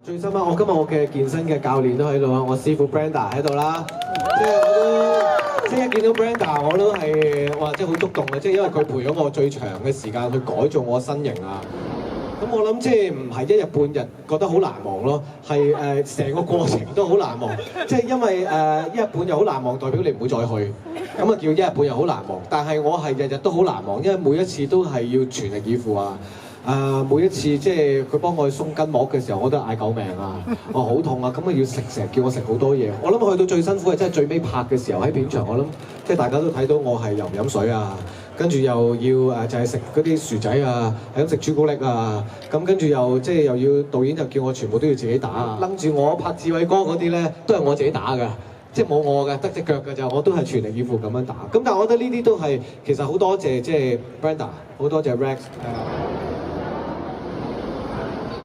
最深刻，我嘅健身嘅教練都喺度啊，我師傅 Brenda 喺度啦，即係我都即係一見到 Brenda 我都係哇，即係好觸動嘅，即係因為佢陪咗我最長嘅時間去改造我身形啊。咁我諗即係唔係一日半日覺得好難忘咯，係成個過程都好難忘，即係因為一日半日好難忘，代表你唔會再去，咁啊叫一日半日好難忘。但係我係日日都好難忘，因為每一次都係要全力以赴啊。每一次即係佢幫我去鬆筋膜嘅時候，我都嗌救命啊！我好痛啊！咁啊要食，成日叫我食好多嘢。我諗去到最辛苦係真係最尾拍嘅時候喺片場，我諗即係大家都睇到我係又唔飲水啊，跟住又要就係食嗰啲薯仔啊，係咁食朱古力啊，咁跟住又即係又要導演就叫我全部都要自己打啊，擸住我拍志偉哥嗰啲咧都係我自己打㗎。即係冇我嘅，得隻腳嘅就，我都係全力以赴咁樣打。咁但係我覺得呢啲都係其實好多謝即係 Brenda，好多謝 Rex。